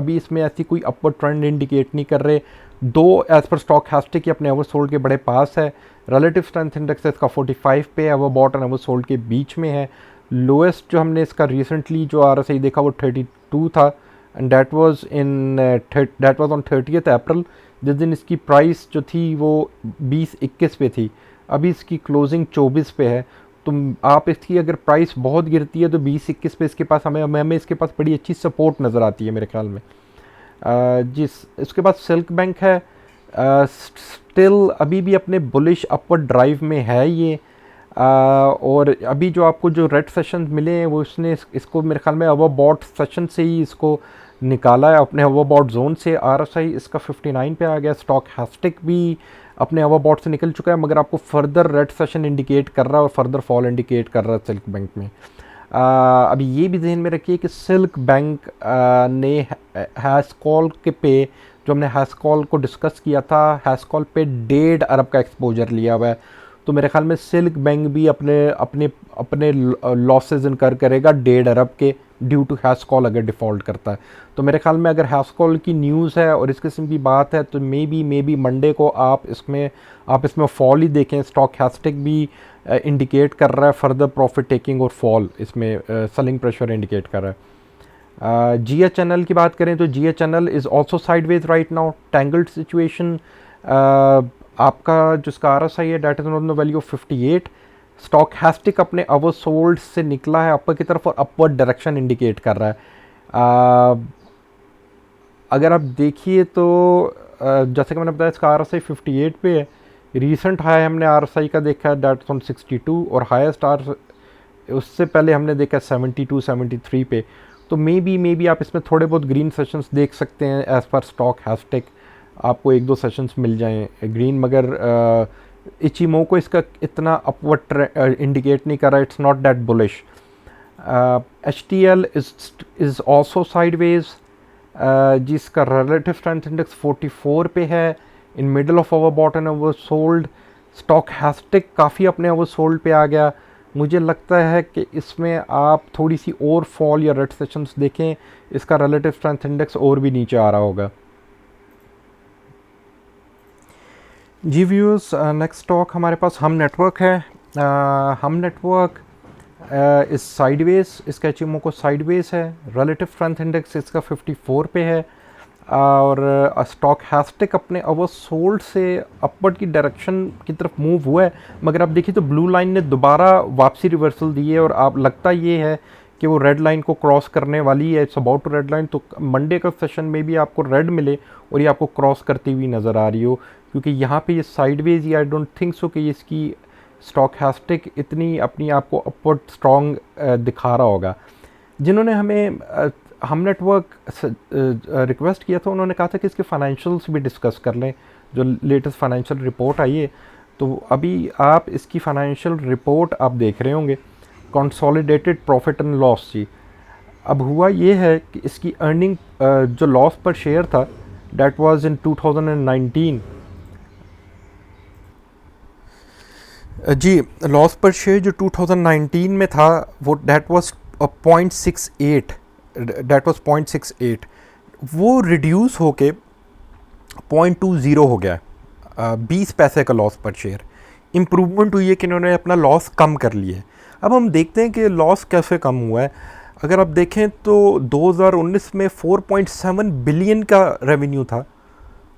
इसमें ऐसी कोई अपवर्ड ट्रेंड इंडिकेट नहीं कर रहे। दो एज़ पर स्टॉक हैस्टिक अपने ओवर सोल्ड के बड़े पास है। रिलेटिव स्ट्रेंथ इंडेक्स इसका 45 पे है, वो बॉट एंड ओवर सोल्ड के बीच में है। लोएस्ट जो हमने इसका रिसेंटली जो RSI देखा वो 32 था, and that was on 30th अप्रैल, जिस दिन इसकी प्राइस जो थी वो 20-21 पे थी। अभी इसकी क्लोजिंग 24 पे है, तो आप इसकी अगर प्राइस बहुत गिरती है तो 20-21 पे इसके पास हमें इसके पास बड़ी अच्छी सपोर्ट नज़र आती है मेरे ख्याल में। जिस इसके बाद सिल्क बैंक है, स्टिल अभी भी अपने बुलिश अपवर्ड ड्राइव में है ये। और अभी जो आपको जो रेड सेशन मिले हैं वो इसको मेरे ख्याल में ओवरबॉट सेशन से ही इसको निकाला है, अपने ओवरबॉट जोन से। RSI इसका 59 पे आ गया। स्टॉक हैस्टिक भी अपने ओवरबॉट से निकल चुका है, मगर आपको फर्दर रेड सेशन इंडिकेट कर रहा है और फर्दर फॉल इंडिकेट कर रहा है सिल्क बैंक में। अभी ये भी ध्यान में रखिए कि सिल्क बैंक ने हैस्कॉल के पे जो हमने हैस्कॉल को डिस्कस किया था, हैस्कॉल पे 1.5 अरब का एक्सपोजर लिया हुआ है, तो मेरे ख्याल में सिल्क बैंक भी अपने अपने अपने लॉसेज इनकर करेगा 1.5 अरब के, ड्यू टू हैस्कॉल अगर डिफ़ॉल्ट करता है। तो मेरे ख्याल में अगर हैस्कॉल की न्यूज़ है और इस किस्म की बात है तो मे बी मंडे को आप इसमें फॉल ही देखें। स्टॉक हैस्टिक भी इंडिकेट कर रहा है फर्दर प्रॉफिट टेकिंग और फॉल, इसमें सेलिंग प्रेशर इंडिकेट कर रहा है। GHNL की बात करें तो GHNL is also sideways right now, tangled situation. आपका जिसका RSI है that is on the value of 58। Stochastic अपने ओवरसोल्ड से निकला है अपर की तरफ और अपवर्ड डायरेक्शन इंडिकेट कर रहा है। अगर आप देखिए तो जैसे कि मैंने बताया इसका RSI 58 पे है। रीसेंट हाई हमने RSI का देखा है डेट ऑन 62, और हाईएस्ट उससे पहले हमने देखा 72-73 पे। तो मे बी आप इसमें थोड़े बहुत ग्रीन सेशंस देख सकते हैं एज़ पर स्टॉक हैस्टिक, आपको एक दो सेशंस मिल जाएं ग्रीन, मगर इचिमो को इसका इतना अपवर्ड इंडिकेट नहीं कर रहा, it's not that bullish. HTL is also sideways, जिसका रिलेटिव स्ट्रेंथ इंडेक्स 44 पे है, in middle of over bought and over sold. Stochastic काफ़ी अपने ओवर सोल्ड पे आ गया। मुझे लगता है कि इसमें आप थोड़ी सी और फॉल या रेड सेशंस देखें, इसका रिलेटिव स्ट्रेंथ इंडेक्स और भी नीचे आ रहा होगा। जी व्यूअर्स, नेक्स्ट स्टॉक हमारे पास हम नेटवर्क है। हम नेटवर्क इस साइडवेज, इसका एचएमओ को साइडवेज है। रिलेटिव स्ट्रेंथ इंडेक्स इसका 54 पे है, और स्टॉक हैस्टिक अपने ओवर सोल्ड से अपवर्ड की डायरेक्शन की तरफ मूव हुआ है, मगर आप देखिए तो ब्लू लाइन ने दोबारा वापसी रिवर्सल दी है, और आप लगता ये है कि वो रेड लाइन को क्रॉस करने वाली है, it's about to red line. तो मंडे का सेशन में भी आपको रेड मिले और ये आपको क्रॉस करती हुई नज़र आ रही हो, क्योंकि यहाँ पे ये साइडवेज, आई डोंट थिंक सो कि इसकी स्टॉकहास्टिक इतनी अपनी आप को अपवर्ड स्ट्रॉन्ग दिखा रहा होगा। जिन्होंने हमें हम नेटवर्क रिक्वेस्ट किया था, उन्होंने कहा था कि इसके फाइनेंशियल्स भी डिस्कस कर लें, जो लेटेस्ट फाइनेंशियल रिपोर्ट आई है। तो अभी आप इसकी फाइनेंशियल रिपोर्ट आप देख रहे होंगे, कंसोलिडेटेड प्रॉफिट एंड लॉस जी। अब हुआ ये है कि इसकी अर्निंग जो लॉस पर शेयर था दैट वाज इन 2019 जी, लॉस पर शेयर जो 2019 में था वो दैट वाज 0.68, दैट वाज 0.68, वो रिड्यूस होके 0.20 हो गया, 20 पैसे का लॉस पर शेयर। इम्प्रूवमेंट हुई है कि इन्होंने अपना लॉस कम कर लिया है। अब हम देखते हैं कि लॉस कैसे कम हुआ है। अगर आप देखें तो 2019 में 4.7 बिलियन का रेवेन्यू था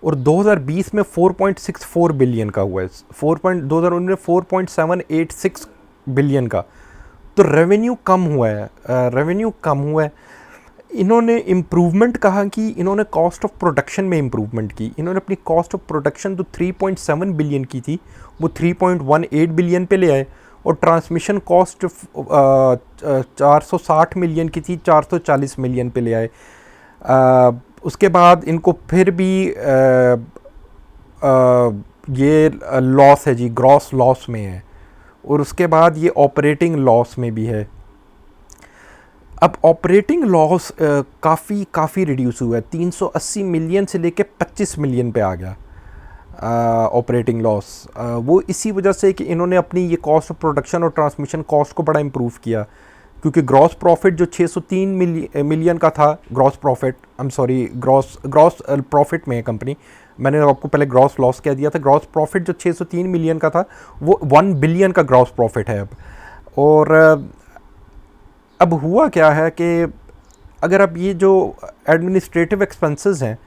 और 2020 में 4.64 बिलियन का हुआ है। 2019 में 4.786 बिलियन का, तो रेवेन्यू कम हुआ है, रेवेन्यू कम हुआ है। इन्होंने इम्प्रूवमेंट कहा कि इन्होंने कॉस्ट ऑफ प्रोडक्शन में इम्प्रूवमेंट की। इन्होंने अपनी कॉस्ट ऑफ प्रोडक्शन जो 3.7 बिलियन की थी वो 3.18 बिलियन पे ले आए, और ट्रांसमिशन कॉस्ट 460 मिलियन की थी 440 मिलियन पे ले आए। उसके बाद इनको फिर भी ये लॉस है जी, ग्रॉस लॉस में है, और उसके बाद ये ऑपरेटिंग लॉस में भी है। अब ऑपरेटिंग लॉस काफ़ी रिड्यूस हुआ है, 380 मिलियन से लेके 25 मिलियन पे आ गया ऑपरेटिंग लॉस। वो इसी वजह से कि इन्होंने अपनी ये कॉस्ट ऑफ प्रोडक्शन और ट्रांसमिशन कॉस्ट को बड़ा इम्प्रूव किया, क्योंकि ग्रॉस प्रॉफिट जो 603 मिलियन का था, gross profit, I am sorry, gross profit में है कंपनी, मैंने आपको पहले ग्रॉस लॉस कह दिया था। ग्रॉस प्रॉफिट जो 603 मिलियन का था वो 1 बिलियन का ग्रॉस प्रॉफिट है अब। और अब हुआ क्या है कि अगर आप ये जो एडमिनिस्ट्रेटिव एक्सपेंसेस हैं,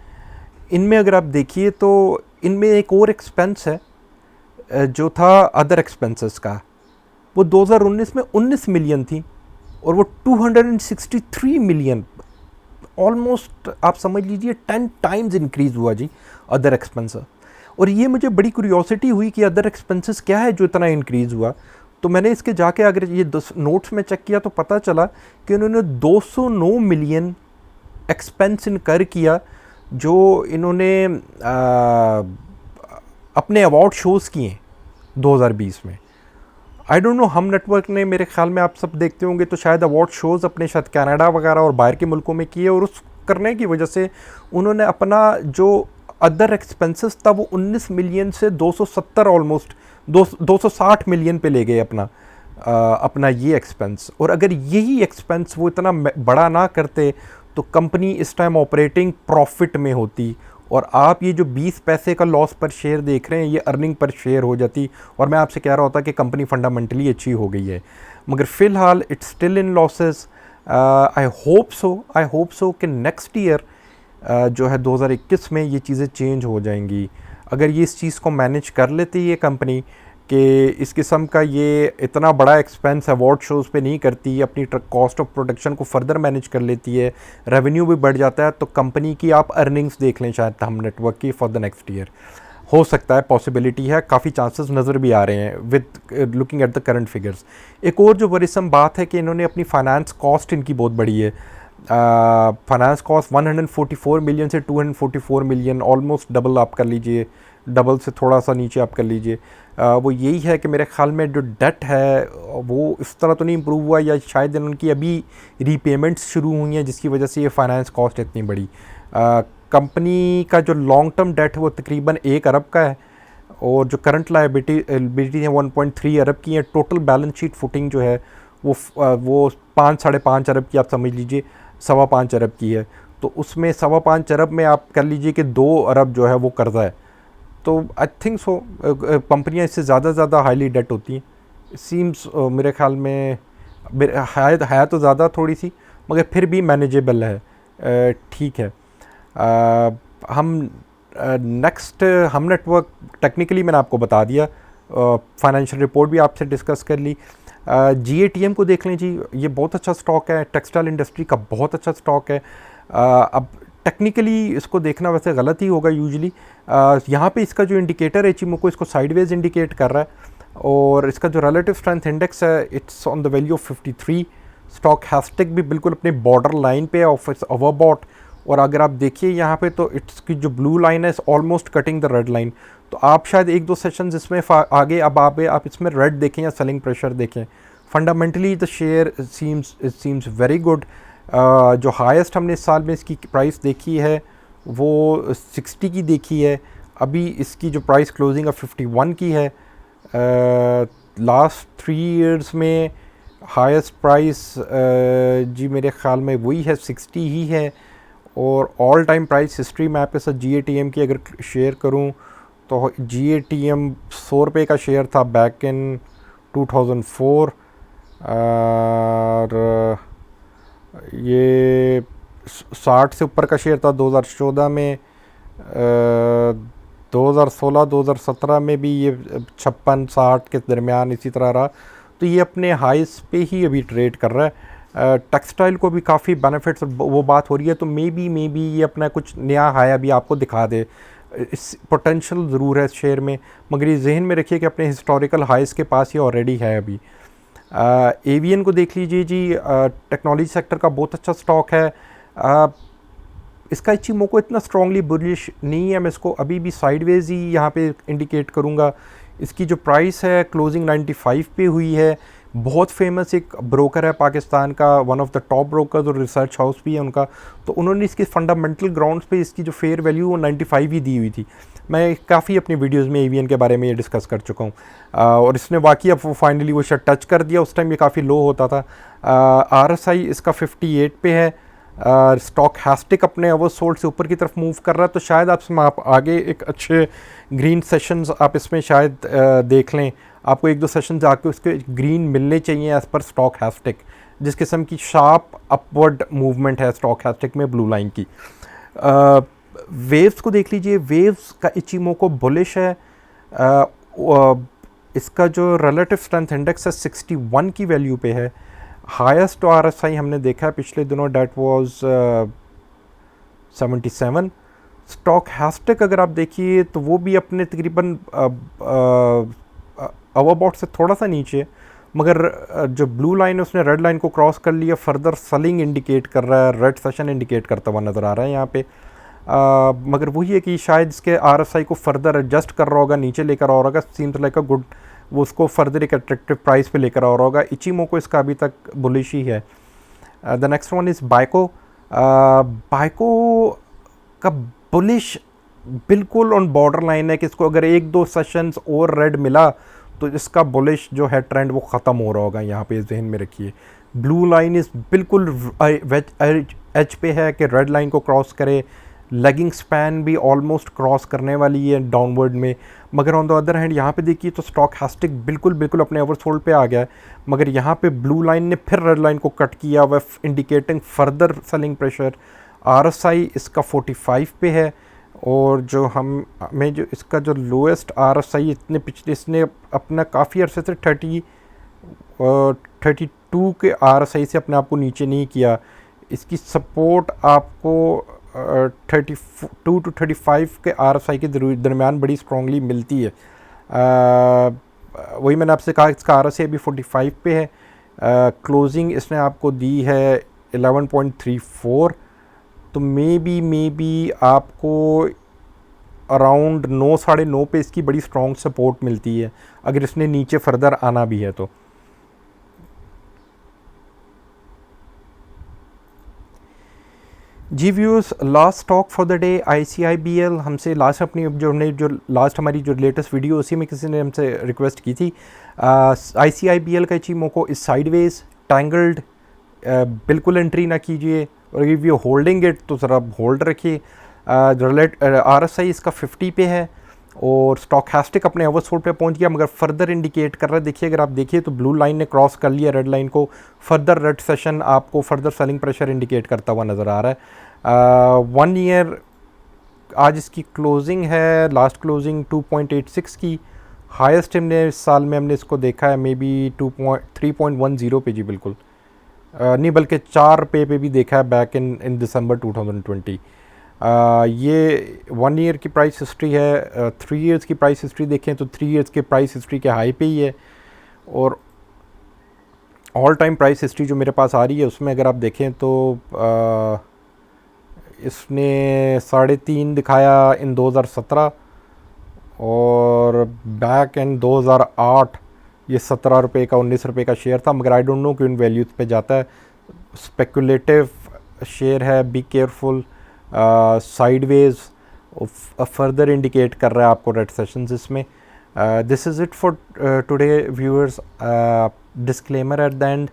इनमें अगर आप देखिए तो इनमें एक और एक्सपेंस है जो था अदर एक्सपेंसेस का, वो 2019 में 19 मिलियन थी और वो 263 मिलियन, ऑलमोस्ट आप समझ लीजिए 10 टाइम्स इंक्रीज़ हुआ जी अदर एक्सपेंसेस। और ये मुझे बड़ी क्यूरियोसिटी हुई कि अदर एक्सपेंसेस क्या है जो इतना इंक्रीज़ हुआ। तो मैंने इसके जाके अगर ये नोट्स में चेक किया तो पता चला कि उन्होंने 209 मिलियन एक्सपेंस इनकर किया, जो इन्होंने अपने अवार्ड शोज़ किए 2020 में। आई डोंट नो, हम नेटवर्क ने, मेरे ख्याल में आप सब देखते होंगे तो शायद अवार्ड शोज़ अपने शायद कनाडा वगैरह और बाहर के मुल्कों में किए, और उस करने की वजह से उन्होंने अपना जो अदर एक्सपेंसेस था वो 19 मिलियन से 270 ऑलमोस्ट 260 मिलियन पे ले गए अपना ये एक्सपेंस। और अगर यही एक्सपेंस वो इतना बड़ा ना करते तो कंपनी इस टाइम ऑपरेटिंग प्रॉफिट में होती, और आप ये जो 20 पैसे का लॉस पर शेयर देख रहे हैं ये अर्निंग पर शेयर हो जाती, और मैं आपसे कह रहा होता कि कंपनी फंडामेंटली अच्छी हो गई है। मगर फ़िलहाल it's still in losses. I hope so कि नेक्स्ट ईयर जो है 2021 में ये चीज़ें चेंज हो जाएंगी। अगर ये इस चीज़ को मैनेज कर लेती है कंपनी कि इस किस्म का ये इतना बड़ा एक्सपेंस अवार्ड शोज़ पे नहीं करती, अपनी कॉस्ट ऑफ प्रोडक्शन को फर्दर मैनेज कर लेती है, रेवेन्यू भी बढ़ जाता है, तो कंपनी की आप अर्निंग्स देख लें शायद हम नेटवर्क की फॉर द नेक्स्ट ईयर। हो सकता है, पॉसिबिलिटी है, काफ़ी चांसेस नज़र भी आ रहे हैं with looking at the current figures. एक और जो वरीसम बात है कि इन्होंने अपनी फाइनेंस कॉस्ट इनकी बहुत बड़ी है। फाइनेंस कॉस्ट 144 मिलियन से 244 मिलियन, ऑलमोस्ट डबल आप कर लीजिए, डबल से थोड़ा सा नीचे आप कर लीजिए। वो यही है कि मेरे ख्याल में जो डेट है वो इस तरह तो नहीं इम्प्रूव हुआ, या शायद उनकी अभी रीपेमेंट्स शुरू हुई हैं जिसकी वजह से ये फाइनेंस कॉस्ट इतनी बड़ी। कंपनी का जो लॉन्ग टर्म डेट है वो तकरीबन 1 अरब का है, और जो करंट लायबिलिटी है 1.3 अरब की है। टोटल बैलेंस शीट फुटिंग जो है वो 5-5.5 अरब की आप समझ लीजिए, 5.25 अरब की है। तो उसमें 5.25 अरब में आप कर लीजिए कि 2 अरब जो है वो कर्जा है। तो आई थिंक सो कंपनियां इससे ज़्यादा हाईली डेट होती हैं सीम्स, मेरे ख्याल में है तो ज़्यादा थोड़ी सी, मगर फिर भी मैनेजेबल है, ठीक है। हम नेक्स्ट हम नेटवर्क टेक्निकली मैंने आपको बता दिया, फाइनेंशियल रिपोर्ट भी आपसे डिस्कस कर ली। GATM को देख लें जी, ये बहुत अच्छा स्टॉक है, टेक्सटाइल इंडस्ट्री का बहुत अच्छा स्टॉक है। अब टेक्निकली इसको देखना वैसे गलत ही होगा यूजुअली। यहाँ पे इसका जो इंडिकेटर है चिमोको इसको साइडवेज इंडिकेट कर रहा है, और इसका जो रिलेटिव स्ट्रेंथ इंडेक्स है it's on the value of 53। स्टॉकहास्टिक भी बिल्कुल अपने बॉर्डर लाइन पे है ऑफ इट्स ओवरबॉट, और अगर आप देखिए यहाँ पे तो इट्स की जो ब्लू लाइन है almost cutting the red line. तो आप शायद एक दो सेशंस इसमें आगे अब आप इसमें रेड देखें या सेलिंग प्रेशर देखें। Fundamentally the share seems very good. जो हाईएस्ट हमने इस साल में इसकी प्राइस देखी है वो 60 की देखी है, अभी इसकी जो प्राइस क्लोजिंग 51 की है। लास्ट 3 ईयर्स में हाईएस्ट प्राइस जी मेरे ख़्याल में वही है, 60 ही है। और ऑल टाइम प्राइस हिस्ट्री में आपके साथ GATM की अगर शेयर करूं तो GATM 100 रुपये का शेयर था बैक इन 2004, और ये 60 से ऊपर का शेयर था 2014 में। 2016-2017 में भी ये 56-60 के दरमियान इसी तरह रहा। तो ये अपने हाइस पे ही अभी ट्रेड कर रहा है। टेक्सटाइल को भी काफ़ी बेनिफिट्स वो बात हो रही है, तो मे बी ये अपना कुछ नया हाई अभी आपको दिखा दे। इस पोटेंशियल ज़रूर है इस शेयर में, मगर ये जहन में रखिए कि अपने हिस्टोरिकल हाइस के पास ये ऑलरेडी है अभी। एवियन को देख लीजिए जी, टेक्नोलॉजी सेक्टर का बहुत अच्छा स्टॉक है। इसका इचिमोको इतना स्ट्रॉन्गली बुलिश नहीं है, मैं इसको अभी भी साइडवेज ही यहाँ पे इंडिकेट करूँगा। इसकी जो प्राइस है क्लोजिंग 95 पे हुई है। बहुत फेमस एक ब्रोकर है पाकिस्तान का, one of the top brokers और रिसर्च हाउस भी है उनका, तो उन्होंने इसके फंडामेंटल ग्राउंड्स पे इसकी जो फेयर वैल्यू वो 95 ही दी हुई थी। मैं काफ़ी अपनी वीडियोस में एवीएन के बारे में ये डिस्कस कर चुका हूँ, और इसने वाकई अब फाइनली वो शेयर टच कर दिया। उस टाइम ये काफ़ी लो होता था। RSI इसका 58 पे है। स्टॉकहास्टिक अपने ओवरसोल्ड से ऊपर की तरफ मूव कर रहा है, तो शायद आप आगे एक अच्छे ग्रीन सेशंस आप इसमें शायद देख लें। आपको एक दो सेशन जाके उसके ग्रीन मिलने चाहिए एज़ पर स्टॉकहास्टिक, जिस किस्म की शार्प अपवर्ड मूवमेंट है स्टॉकहास्टिक में ब्लू लाइन की। वेव्स को देख लीजिए, वेव्स का इचिमोको बुलिश है। इसका जो रिलेटिव स्ट्रेंथ इंडेक्स है 61 की वैल्यू पे है। हाईएस्ट RSI हमने देखा है पिछले दिनों, डेट वाज 77। स्टॉकहास्टिक अगर आप देखिए तो वो भी अपने तकरीबन ओवरबॉट से थोड़ा सा नीचे, मगर जो ब्लू लाइन है उसने रेड लाइन को क्रॉस कर लिया, फर्दर सेलिंग इंडिकेट कर रहा है, रेड सेशन इंडिकेट करता हुआ नज़र आ रहा है यहाँ पे। मगर वही है कि शायद इसके RSI को फर्दर एडजस्ट कर रहा होगा, नीचे लेकर आ रहा होगा। सीम्स लाइक अ गुड, वो उसको फर्दर एक अट्रैक्टिव प्राइस पे लेकर आ रहा होगा। इचिमोको इसका अभी तक बुलिश ही है। द नेक्स्ट वन इज़ बाइको। बाइको का बुलिश बिल्कुल ऑन बॉर्डर लाइन है कि इसको अगर एक दो सेशंस और रेड मिला तो इसका बुलिश जो है ट्रेंड वो ख़त्म हो रहा होगा। यहाँ पे जहन में रखिए, ब्लू लाइन इस बिल्कुल एज पे है कि रेड लाइन को क्रॉस करे। लेगिंग स्पैन भी ऑलमोस्ट क्रॉस करने वाली है डाउनवर्ड में, मगर ऑन द अदर हैंड यहाँ पे देखिए तो स्टॉकहास्टिक बिल्कुल अपने ओवरसोल्ड पे आ गया है, मगर यहाँ पे ब्लू लाइन ने फिर रेड लाइन को कट किया हुआ, indicating further selling pressure. RSI इसका 45 पे है, और जो हमें जो इसका जो लोएस्ट RSI इतने पिछले, इसने अपना काफ़ी अरसे से 32 के RSI से अपने आप को नीचे नहीं किया। इसकी सपोर्ट आपको 32 टू 35 के RSI के दरमियान बड़ी स्ट्रॉन्गली मिलती है। वही मैंने आपसे कहा इसका RSI अभी 45 पे है। क्लोजिंग इसने आपको दी है 11.34, तो मे बी आपको अराउंड 9 साढ़े 9 पे इसकी बड़ी स्ट्रॉन्ग सपोर्ट मिलती है अगर इसने नीचे फर्दर आना भी है तो। जी viewers, last stock for the day ICIBL। हमसे लास्ट अपनी जो लास्ट हमारी जो लेटेस्ट वीडियो उसी में किसी ने हमसे रिक्वेस्ट की थी। ICIBL का इचिमोको इस साइडवेज टैंगल्ड, बिल्कुल एंट्री ना कीजिए, और इफ़ यू होल्डिंग इट तो ज़रा होल्ड रखिए। RSI इसका 50 पे है, और स्टॉकहास्टिक अपने ओवरसोल्ड पे पहुंच गया, मगर फर्दर इंडिकेट कर रहा है। देखिए अगर आप देखिए तो ब्लू लाइन ने क्रॉस कर लिया रेड लाइन को, फर्दर रेड सेशन आपको फर्दर सेलिंग प्रेशर इंडिकेट करता हुआ नज़र आ रहा है। 1 ईयर आज इसकी क्लोजिंग है, लास्ट क्लोजिंग 2.86 की। हाईएस्ट हमने इस साल में हमने इसको देखा है मे बी 3.10 पे जी, बिल्कुल नहीं बल्कि 4 पे भी देखा है बैक इन दिसंबर 2020। ये 1 ईयर की प्राइस हिस्ट्री है, 3 इयर्स की प्राइस हिस्ट्री देखें तो 3 इयर्स के प्राइस हिस्ट्री के हाई पे ही है। और ऑल टाइम प्राइस हिस्ट्री जो मेरे पास आ रही है उसमें अगर आप देखें तो इसने 3.5 दिखाया इन 2017, और बैक इन 2008 ये 17 रुपये का 19 रुपये का शेयर था, मगर आई डोंट नो कि उन वैल्यूज़ पे जाता है। स्पेकुलेटिव शेयर है, be careful, sideways further indicate कर रहा है आपको रेड सेशंस इसमें। This is it for today viewers. Disclaimer at the end,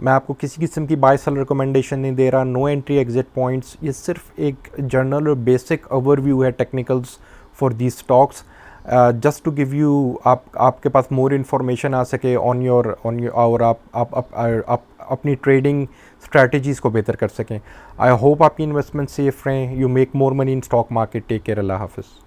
मैं आपको किसी किस्म की बाय सेल रिकमेंडेशन नहीं दे रहा, नो एंट्री एग्जिट पॉइंट्स, ये सिर्फ एक जनरल और बेसिक ओवरव्यू है technicals for these stocks, just to give you, आपके पास मोर इन्फॉर्मेशन आ सके ऑन योर और आप अपनी ट्रेडिंग स्ट्रैटेजीज़ को बेहतर कर सकें। आई होप आपकी इन्वेस्टमेंट सेफ रहें, you make more money in stock market. Take care, अल्लाह हाफिज़।